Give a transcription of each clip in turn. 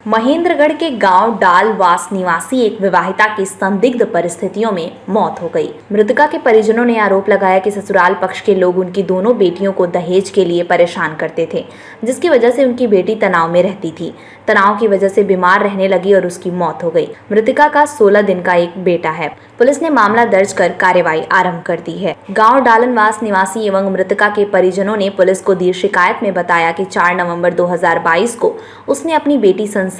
महेंद्रगढ़ के गांव डालवास निवासी एक विवाहिता की संदिग्ध परिस्थितियों में मौत हो गई। मृतका के परिजनों ने आरोप लगाया कि ससुराल पक्ष के लोग उनकी दोनों बेटियों को दहेज के लिए परेशान करते थे, जिसकी वजह से उनकी बेटी तनाव में रहती थी। तनाव की वजह से बीमार रहने लगी और उसकी मौत हो गई। मृतका का 16 दिन का एक बेटा है। पुलिस ने मामला दर्ज कर कार्रवाई आरंभ कर दी है। गांव डालनवास निवासी एवं मृतका के परिजनों ने पुलिस को दी शिकायत में बताया कि 4 नवंबर 2022 को उसने अपनी बेटी संसार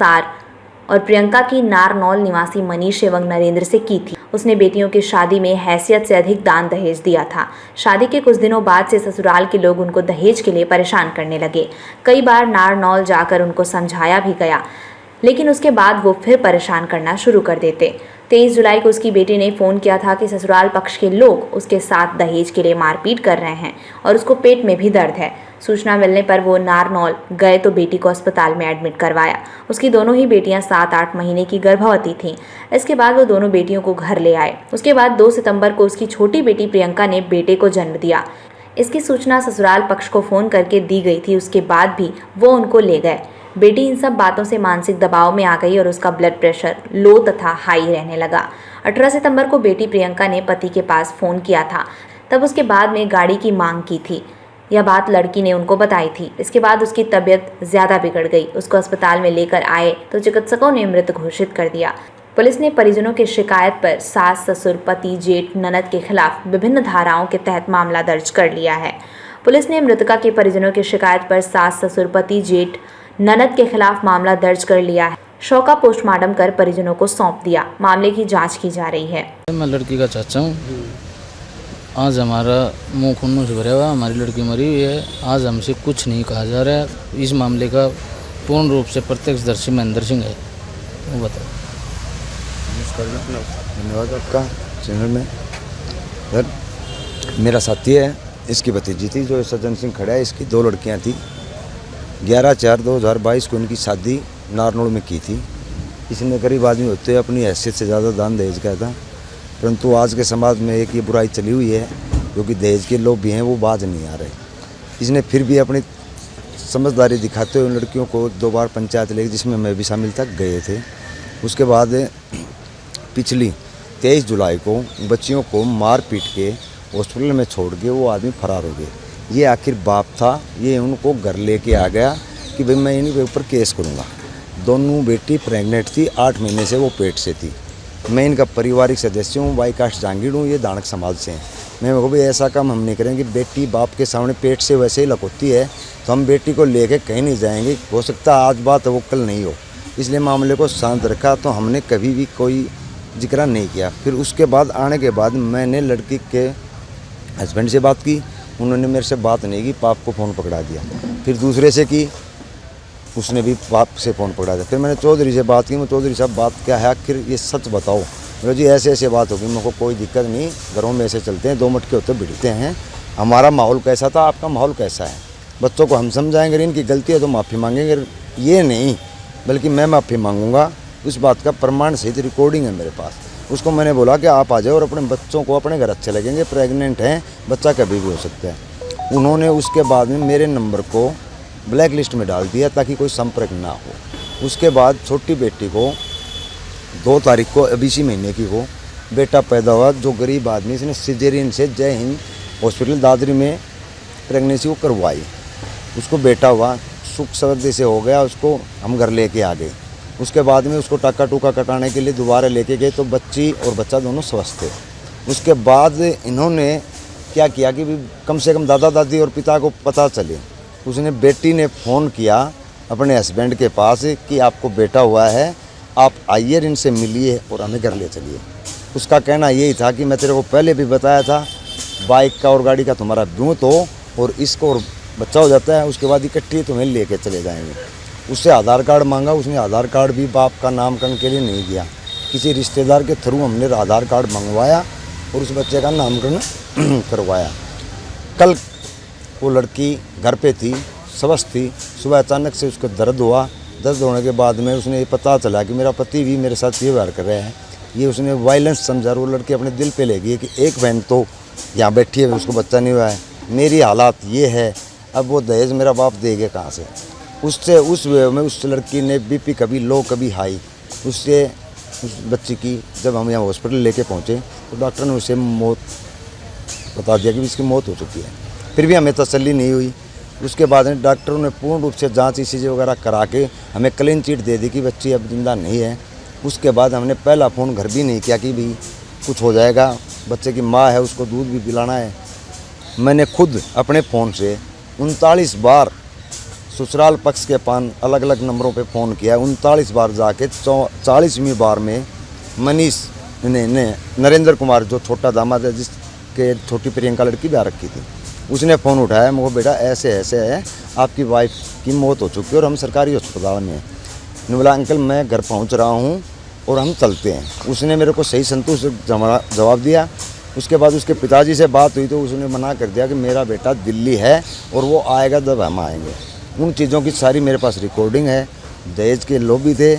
और प्रियंका की नारनौल निवासी मनीष एवं नरेंद्र से की थी। उसने बेटियों की शादी में हैसियत से अधिक दान दहेज दिया था। शादी के कुछ दिनों बाद से ससुराल के लोग उनको दहेज के लिए परेशान करने लगे। कई बार नारनौल जाकर उनको समझाया भी गया, लेकिन उसके बाद वो फिर परेशान करना शुरू कर देते। 23 जुलाई को उसकी बेटी ने फ़ोन किया था कि ससुराल पक्ष के लोग उसके साथ दहेज के लिए मारपीट कर रहे हैं और उसको पेट में भी दर्द है। सूचना मिलने पर वो नारनौल गए तो बेटी को अस्पताल में एडमिट करवाया। उसकी दोनों ही बेटियां 7-8 महीने की गर्भवती थीं। इसके बाद वो दोनों बेटियों को घर ले आए। उसके बाद 2 सितंबर को उसकी छोटी बेटी प्रियंका ने बेटे को जन्म दिया। इसकी सूचना ससुराल पक्ष को फ़ोन करके दी गई थी। उसके बाद भी वो उनको ले गए। बेटी इन सब बातों से मानसिक दबाव में आ गई और उसका ब्लड प्रेशर लो तथा हाई रहने लगा। 18 सितंबर को बेटी प्रियंका ने पति के पास फ़ोन किया था। तब उसके बाद में गाड़ी की मांग की थी। यह बात लड़की ने उनको बताई थी। इसके बाद उसकी तबीयत ज़्यादा बिगड़ गई। उसको अस्पताल में लेकर आए तो चिकित्सकों ने मृत घोषित कर दिया। पुलिस ने परिजनों की शिकायत पर सास, ससुर, पति, जेठ, ननद के खिलाफ विभिन्न धाराओं के तहत मामला दर्ज कर लिया है। पुलिस ने मृतका के परिजनों की शिकायत पर सास, ससुर, पति, जेठ, ननद के खिलाफ मामला दर्ज कर लिया है। शव का पोस्टमार्टम कर परिजनों को सौंप दिया। मामले की जांच की जा रही है। मैं लड़की का चाचा हूँ। आज हमारा मुंह खूनों से भरा हुआ, हमारी लड़की मरी हुई है। आज हमसे कुछ नहीं कहा जा रहा है। इस मामले का पूर्ण रूप से प्रत्यक्षदर्शी महेंद्र सिंह है। वो बताओ। धन्यवाद आपका चैनल में। सर, मेरा साथी है, इसकी भतीजी थी जो सज्जन सिंह खड़ा है। इसकी 2 लड़कियां थी। 11/4/2022 को इनकी शादी नारनौल में की थी। इसने गरीब आदमी होते अपनी हैसियत से ज़्यादा दान दहेज का था, परंतु आज के समाज में एक ये बुराई चली हुई है, जो कि दहेज के लोग भी हैं वो बाज नहीं आ रहे। इसने फिर भी अपनी समझदारी दिखाते हुए लड़कियों को 2 बार पंचायत लेके, जिसमें मैं भी शामिल था, गए थे। उसके बाद पिछली 23 जुलाई को बच्चियों को मार पीट के हॉस्पिटल में छोड़ के वो आदमी फरार हो गए। ये आखिर बाप था, ये उनको घर लेके आ गया कि भाई मैं इन्हीं के ऊपर केस करूँगा। दोनों बेटी प्रेग्नेंट थी, 8 महीने से वो पेट से थी। मैं इनका पारिवारिक सदस्य हूँ, बाई कास्ट जहांगीर हूँ, ये दानक समाज से हैं। मैं को भी ऐसा काम हम नहीं करेंगे। बेटी बाप के सामने पेट से वैसे ही लकोती है तो हम बेटी को लेके कहीं नहीं जाएंगे। हो सकता है आज बात वो कल नहीं हो, इसलिए मामले को शांत रखा। तो हमने कभी भी कोई जिक्र नहीं किया। फिर उसके बाद आने के बाद मैंने लड़की के हस्बैंड से बात की, उन्होंने मेरे से बात नहीं की, पाप को फ़ोन पकड़ा दिया। फिर दूसरे से की, उसने भी पाप से फ़ोन पकड़ा दिया। फिर मैंने चौधरी से बात की। मैं चौधरी साहब बात क्या है आखिर, ये सच बताओ। बोले जी ऐसे ऐसे बात होगी। मेरे को कोई दिक्कत नहीं, घरों में ऐसे चलते हैं, 2 मटके होते भिड़ते हैं। हमारा माहौल कैसा था, आपका माहौल कैसा है, बच्चों को हम समझाएंगे। इनकी गलती है तो माफ़ी मांगेंगे, ये नहीं बल्कि मैं माफ़ी मांगूंगा। उस बात का प्रमाण सहित रिकॉर्डिंग है मेरे पास। उसको मैंने बोला कि आप आ जाओ और अपने बच्चों को अपने घर अच्छे लगेंगे। प्रेग्नेंट हैं, बच्चा कभी भी हो सकता है। उन्होंने उसके बाद में मेरे नंबर को ब्लैक लिस्ट में डाल दिया ताकि कोई संपर्क ना हो। उसके बाद छोटी बेटी को 2 तारीख को, अब इसी महीने की को बेटा पैदा हुआ, जो गरीब आदमी, इसने सिजेरियन से जय हिंद हॉस्पिटल दादरी में प्रेगनेंसी को करवाई। उसको बेटा हुआ, सुख समृद्धि से हो गया। उसको हम घर लेके आ गए। उसके बाद में उसको टाका टूका कटाने के लिए दोबारा लेके गए तो बच्ची और बच्चा दोनों स्वस्थ थे। उसके बाद इन्होंने क्या किया कि कम से कम दादा दादी और पिता को पता चले। उसने बेटी ने फ़ोन किया अपने हस्बैंड के पास कि आपको बेटा हुआ है, आप आइए, इनसे मिलिए और हमें घर ले चलिए। उसका कहना यही था कि मैं तेरे को पहले भी बताया था, बाइक का और गाड़ी का तुम्हारा ब्यूत हो और इसको और बच्चा हो जाता है, उसके बाद इकट्ठी तुम्हें लेके चले जाएंगे। उससे आधार कार्ड मांगा। उसने आधार कार्ड भी बाप का नामकरण के लिए नहीं दिया, किसी रिश्तेदार के थ्रू हमने आधार कार्ड मंगवाया और उस बच्चे का नामकरण करवाया। कल वो लड़की घर पे थी, स्वस्थ थी। सुबह अचानक से उसको दर्द हुआ। दर्द होने के बाद में उसने ये पता चला कि मेरा पति भी मेरे साथ ये व्यवहार कर रहे हैं। ये उसने वायलेंस समझा। वो लड़की अपने दिल पे ले गई कि एक बहन तो यहाँ बैठी है, उसको बच्चा नहीं हुआ है, मेरी हालात ये है, अब वो दहेज मेरा बाप देगा कहाँ से। उससे उस में उस लड़की ने बीपी कभी लो कभी हाई, उससे उस बच्ची की जब हम यहाँ हॉस्पिटल लेके पहुँचे तो डॉक्टर ने उसे मौत बता दिया कि इसकी मौत हो चुकी है। फिर भी हमें तसल्ली नहीं हुई। उसके बाद में डॉक्टरों ने पूर्ण रूप से जांच ECG वगैरह करा के हमें क्लीन चिट दे दी कि बच्ची अब जिंदा नहीं है। उसके बाद हमने पहला फ़ोन घर भी नहीं किया कि भाई कुछ हो जाएगा, बच्चे की माँ है उसको दूध भी पिलाना है। मैंने खुद अपने फ़ोन से 39 बार ससुराल पक्ष के अलग अलग नंबरों पे फ़ोन किया। 39 बार जाके 40वीं बार में मनीष ने नरेंद्र कुमार जो छोटा दामाद है जिसके छोटी प्रियंका लड़की ब्याह रखी थी, उसने फ़ोन उठाया। मुझे बेटा ऐसे ऐसे है, आपकी वाइफ की मौत हो चुकी है और हम सरकारी अस्पताल में हैं। ने बोला अंकल मैं घर पहुंच रहा हूं और हम चलते हैं। उसने मेरे को सही संतुष्ट जवाब दिया। उसके बाद उसके पिताजी से बात हुई तो उसने मना कर दिया कि मेरा बेटा दिल्ली है और वो आएगा जब हम आएंगे। उन चीज़ों की सारी मेरे पास रिकॉर्डिंग है। दहेज के लोभी थे,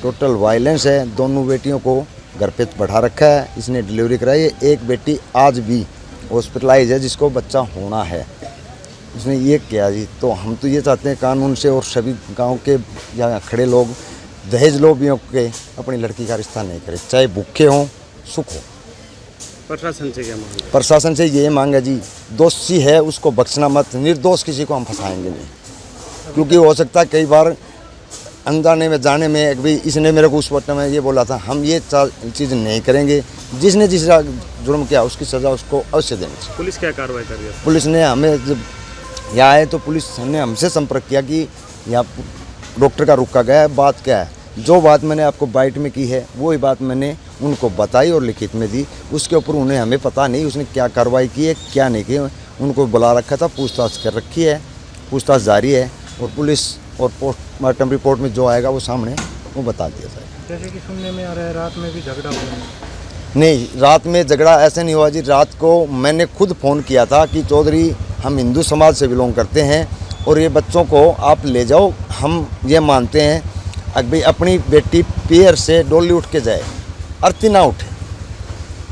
टोटल वायलेंस है, दोनों बेटियों को घर पे बैठा रखा है। इसने डिलीवरी कराई है। एक बेटी आज भी हॉस्पिटलाइज है जिसको बच्चा होना है। उसने ये किया जी। तो हम तो ये चाहते हैं कानून से और सभी गांव के यहाँ खड़े लोग दहेज लोभियों के अपनी लड़की का रिश्ता नहीं करें, चाहे भूखे हों सुख हो। प्रशासन से क्या मांग है? प्रशासन से ये मांग है जी, दोषी है उसको बख्शना मत, निर्दोष किसी को हम फंसाएंगे नहीं। क्योंकि हो सकता है कई बार अनजाने में जाने में एक भी इसने मेरे को उस वक्त में ये बोला था हम ये चीज़ नहीं करेंगे। जिसने जिस जुर्म किया उसकी सज़ा उसको अवश्य देनी चाहिए। पुलिस क्या कार्रवाई कर रही है? पुलिस ने हमें जब यहाँ आए तो पुलिस ने हमसे संपर्क किया कि यहाँ डॉक्टर का रुका गया है, बात क्या है। जो बात मैंने आपको बाइट में की है वही बात मैंने उनको बताई और लिखित में दी। उसके ऊपर उन्हें हमें पता नहीं उसने क्या कार्रवाई की है क्या नहीं की। उनको बुला रखा था, पूछताछ कर रखी है, पूछताछ जारी है और पुलिस और पोस्टमार्टम रिपोर्ट में जो आएगा वो सामने वो बता दिया जाएगा। जैसे कि सुनने में आ रहा है रात में भी झगड़ा हुआ है। नहीं, रात में झगड़ा ऐसे नहीं हुआ जी। रात को मैंने खुद फ़ोन किया था कि चौधरी हम हिंदू समाज से बिलोंग करते हैं और ये बच्चों को आप ले जाओ। हम ये मानते हैं अगर भाई अपनी बेटी पैर से डोली उठ के जाए, अर्थी ना उठे,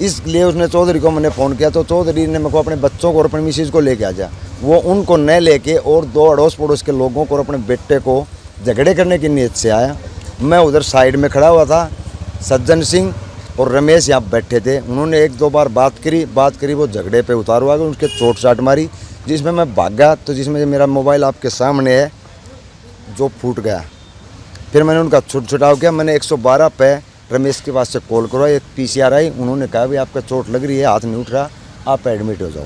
इसलिए उसने चौधरी को मैंने फ़ोन किया। तो चौधरी ने मेरे को अपने बच्चों को और अपनी मिसेज को लेके आ जा। वो उनको न लेके और दो अड़ोस पड़ोस के लोगों को और अपने बेटे को झगड़े करने की नीयत से आया। मैं उधर साइड में खड़ा हुआ था, सज्जन सिंह और रमेश यहाँ बैठे थे। उन्होंने एक दो बार बात करी वो झगड़े पे उतार हुआ गया, उनके चोट चाट मारी जिसमें मैं भागा। तो जिसमें मेरा मोबाइल आपके सामने है जो फूट गया। फिर मैंने उनका छुटाव किया। मैंने 112 पे रमेश के पास से कॉल करो, एक PCR आई। उन्होंने कहा भाई आपका चोट लग रही है, हाथ नहीं उठ रहा, आप एडमिट हो जाओ।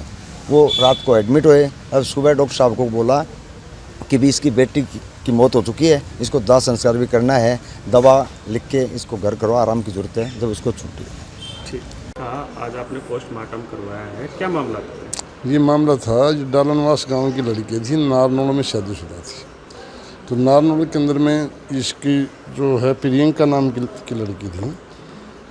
वो रात को एडमिट हुए। अब सुबह डॉक्टर साहब को बोला कि भी इसकी बेटी की मौत हो चुकी है, इसको दाह संस्कार भी करना है, दवा लिख के इसको घर करो, आराम की ज़रूरत है, जब उसको छुट्टी। ठीक। हाँ, आज आपने पोस्टमार्टम करवाया है, क्या मामला था? ये मामला था जो डालनवास गांव की लड़की थी, नारनौल में शादीशुदा थी। तो नारनौल के अंदर में इसकी जो है प्रियंका नाम की लड़की थी।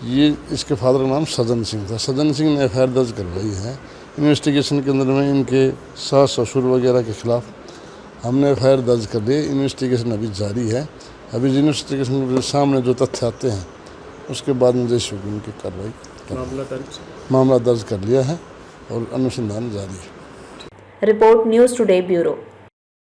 ये इसके फादर का नाम सज्जन सिंह था। सज्जन सिंह ने FIR दर्ज करवाई है। इन्वेस्टिगेशन के अंदर में इनके सास ससुर वगैरह के खिलाफ हमने FIR दर्ज कर ली। इन्वेस्टिगेशन अभी जारी है। अभी इन्वेस्टिगेशन के सामने जो तथ्य आते हैं उसके बाद में जैसे उनकी कार्रवाई मामला दर्ज कर लिया है और अनुसंधान जारी है। Report news today bureau.